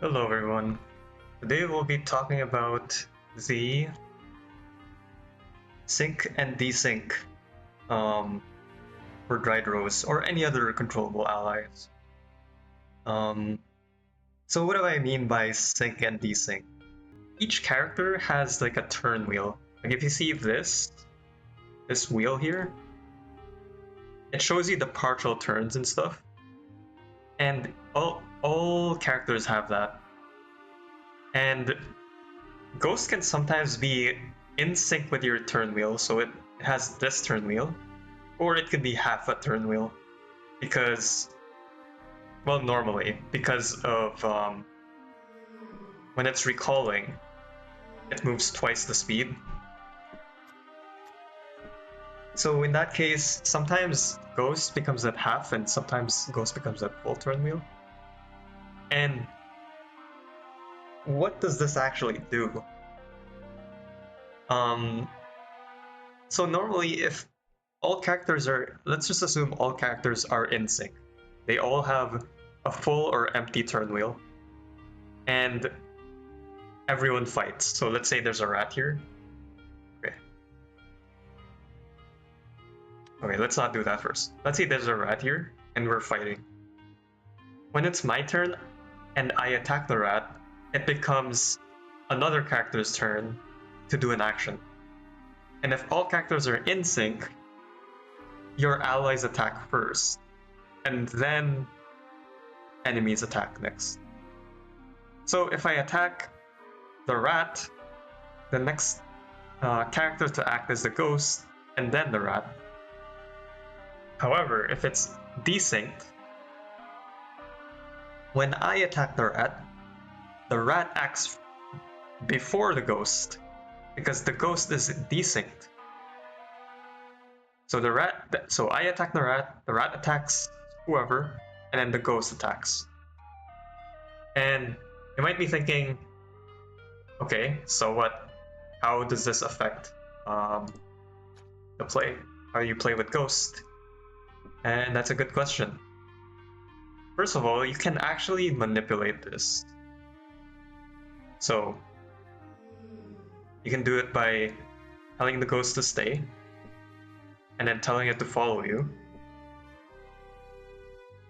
Hello everyone. Today we'll be talking about the sync and desync for dried rows or any other controllable allies. So what do I mean by sync and desync? Each character has like a turn wheel. Like if you see this wheel here, it shows you the partial turns and stuff. And all characters have that. And Ghost can sometimes be in sync with your turn wheel, so it has this turn wheel, or it could be half a turn wheel, because, well, normally, because of when it's recalling, it moves twice the speed. So in that case, sometimes Ghost becomes at half, and sometimes Ghost becomes at full turn wheel. And what does this actually do? So normally if all characters are, let's just assume all characters are in sync. They all have a full or empty turn wheel. And everyone fights. So let's say there's a rat here. Okay, let's not do that first. Let's say there's a rat here and we're fighting. When it's my turn and I attack the rat, it becomes another character's turn to do an action. And if all characters are in sync, your allies attack first, and then enemies attack next. So if I attack the rat, the next character to act is the ghost, and then the rat. However, if it's desynced, when I attack the rat acts before the ghost, because the ghost is desynced. So I attack the rat attacks whoever, and then the ghost attacks. And you might be thinking, okay, so what? How does this affect the play? How do you play with Ghost? And that's a good question. First of all, you can actually manipulate this. So you can do it by telling the ghost to stay, and then telling it to follow you.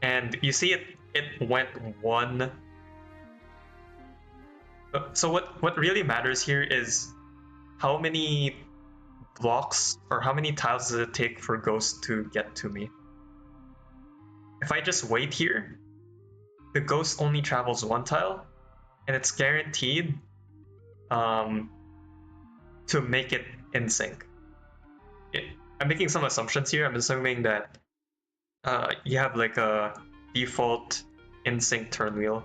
And you see it went one. So what really matters here is how many blocks or how many tiles does it take for Ghost to get to me. If I just wait here, the Ghost only travels one tile, and it's guaranteed to make it in sync. I'm making some assumptions here. I'm assuming that you have like a default in sync turn wheel.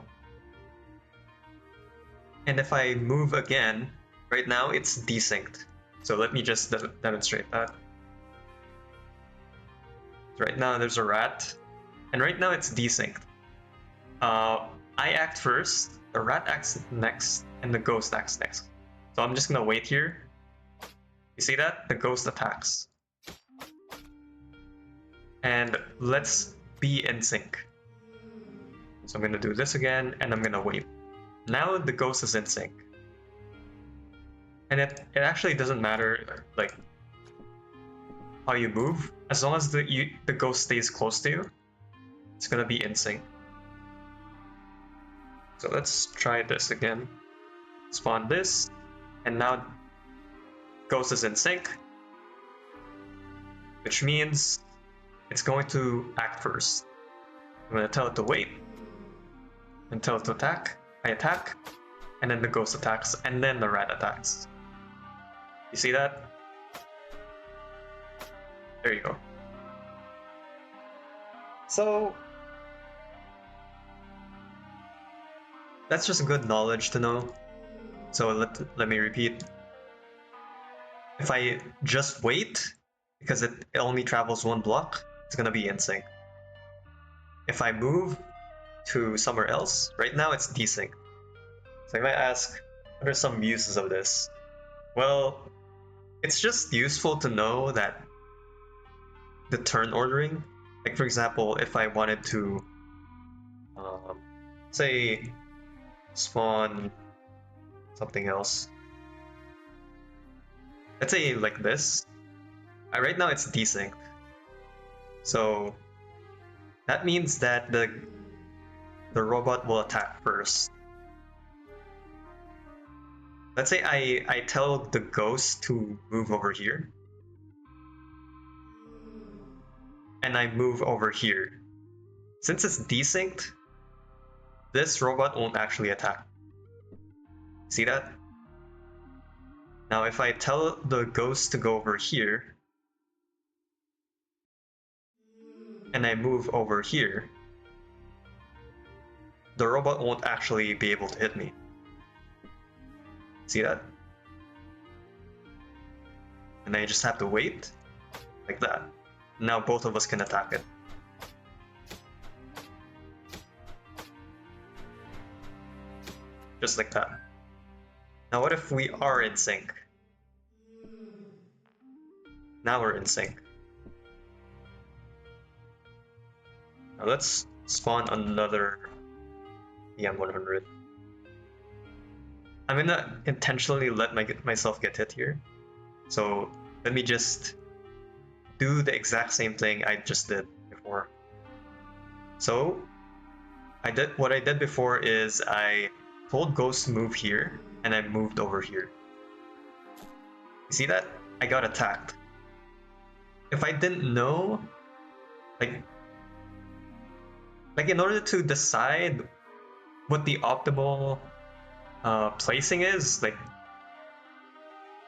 And if I move again, right now it's desynced. So let me just demonstrate that. Right now there's a rat, and right now it's desynced. I act first, the rat acts next, and the ghost acts next. So I'm just gonna wait here. You see that? The ghost attacks. And let's be in sync. So I'm gonna do this again, and I'm gonna wait. Now the ghost is in sync. And it actually doesn't matter like how you move, as long as the ghost stays close to you, it's gonna be in sync. So let's try this again. Spawn this, and now ghost is in sync, which means it's going to act first. I'm gonna tell it to wait, and tell it to attack. I attack, and then the ghost attacks, and then the rat attacks. You see that? There you go. So that's just good knowledge to know. So let me repeat. If I just wait, because it only travels one block, it's gonna be in sync. If I move to somewhere else, right now it's desynced. So you might ask, what are some uses of this? Well, it's just useful to know that the turn ordering, like for example, if I wanted to say spawn something else. Let's say like this. Right now it's desynced. So that means that the robot will attack first. Let's say I tell the ghost to move over here. And I move over here. Since it's desynced, this robot won't actually attack. See that? Now if I tell the ghost to go over here, and I move over here, the robot won't actually be able to hit me. See that? And I just have to wait, like that. Now both of us can attack it. Just like that. Now what if we are in sync? Now we're in sync. Now let's spawn another EM100. I'm gonna intentionally let myself get hit here. So let me just do the exact same thing I just did before. So what I did before is I told Ghost to move here, and I moved over here. You see that? I got attacked. If I didn't know, like in order to decide what the optimal placing is, like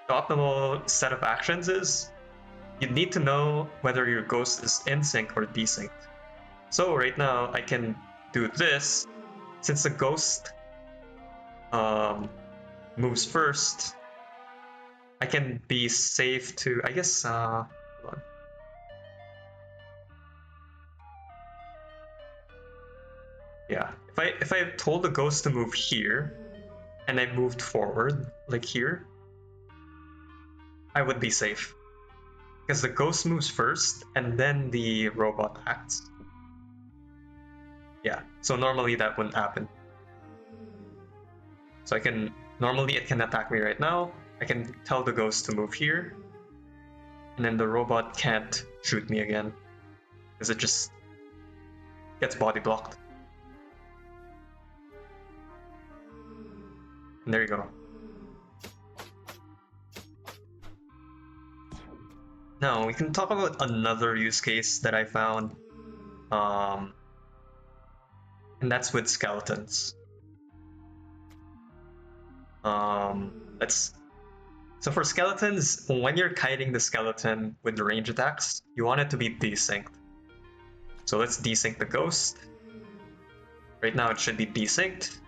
the optimal set of actions is, you need to know whether your ghost is in sync or desynced. So right now I can do this. Since the ghost moves first, I can be safe to, I guess, hold on. Yeah, if I told the ghost to move here, and I moved forward, like here, I would be safe. Because the ghost moves first, and then the robot acts. Yeah, so normally that wouldn't happen. So normally it can attack me right now, I can tell the ghost to move here, and then the robot can't shoot me again, because it just gets body blocked. And there you go. Now we can talk about another use case that I found, and that's with skeletons. So for skeletons, when you're kiting the skeleton with the range attacks, you want it to be desynced. So let's desync the ghost. Right now it should be desynced.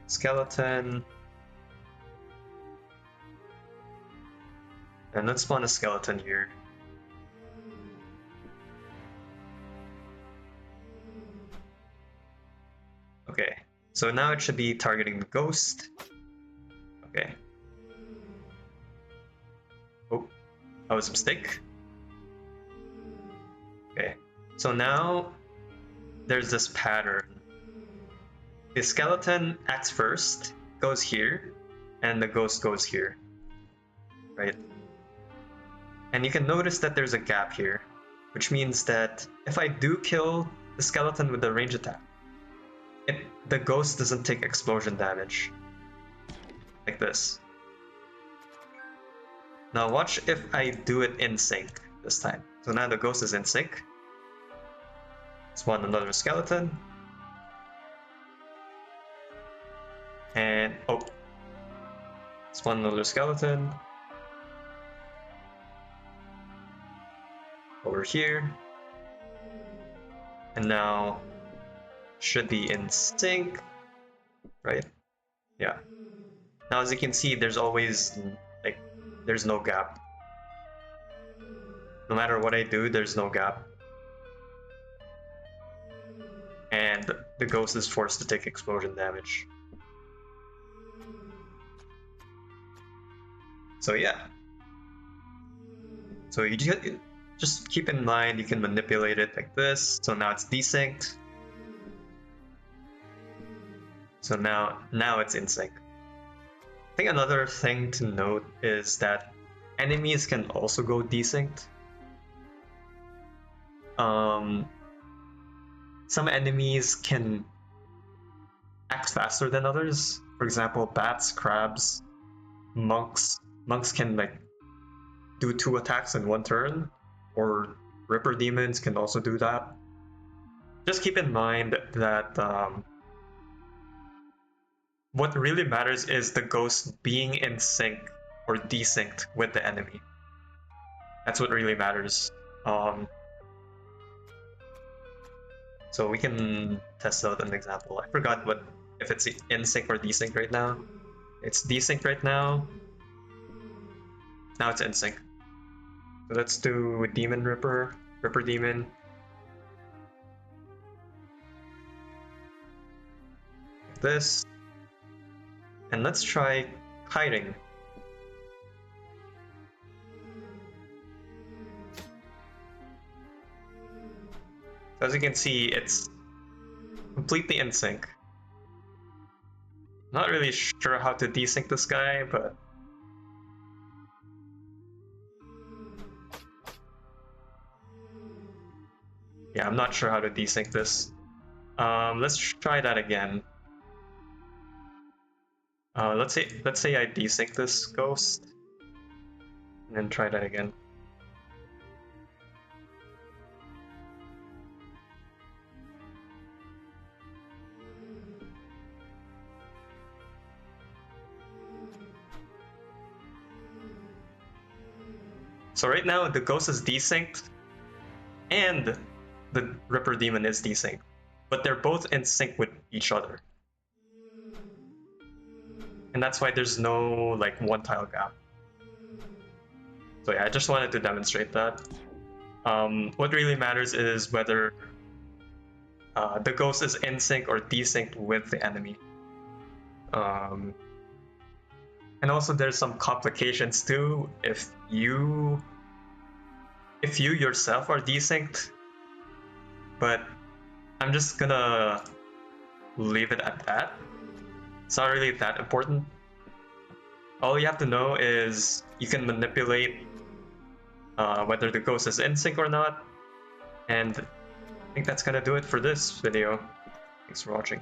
Skeleton. And let's spawn a skeleton here. Okay, so now it should be targeting the ghost. Okay. Oh, that was a mistake. Okay, so now there's this pattern. The skeleton acts first, goes here, and the ghost goes here, right? And you can notice that there's a gap here, which means that if I do kill the skeleton with the range attack, the ghost doesn't take explosion damage. Like this. Now watch if I do it in sync this time. So now the ghost is in sync. Spawn another skeleton. And spawn another skeleton. Over here. And now should be in sync, right? Yeah. Now as you can see, there's always there's no gap. No matter what I do, there's no gap. And the ghost is forced to take explosion damage. So yeah. So you just keep in mind you can manipulate it like this. So now it's desynced. So now it's in sync. I think another thing to note is that enemies can also go desynced. Some enemies can act faster than others. For example, bats, crabs, monks. Monks can like do 2 attacks in 1 turn, or Ripper demons can also do that. Just keep in mind that what really matters is the ghost being in sync or desynced with the enemy. That's what really matters. So we can test out an example. I forgot what if it's in sync or desync right now. It's desync right now. Now it's in sync. So let's do Demon Ripper, Ripper Demon. Like this. And let's try kiting. As you can see, it's completely in sync. Not really sure how to desync this guy, but yeah, I'm not sure how to desync this. Let's try that again. Let's say I desync this ghost, and then try that again. So right now the ghost is desynced, and the Ripper Demon is desynced, but they're both in sync with each other. And that's why there's no like 1 tile gap. So yeah, I just wanted to demonstrate that. What really matters is whether the ghost is in sync or desynced with the enemy. And also there's some complications too. If you yourself are desynced, but I'm just gonna leave it at that. It's not really that important. All you have to know is you can manipulate whether the ghost is in sync or not. And I think that's gonna do it for this video. Thanks for watching.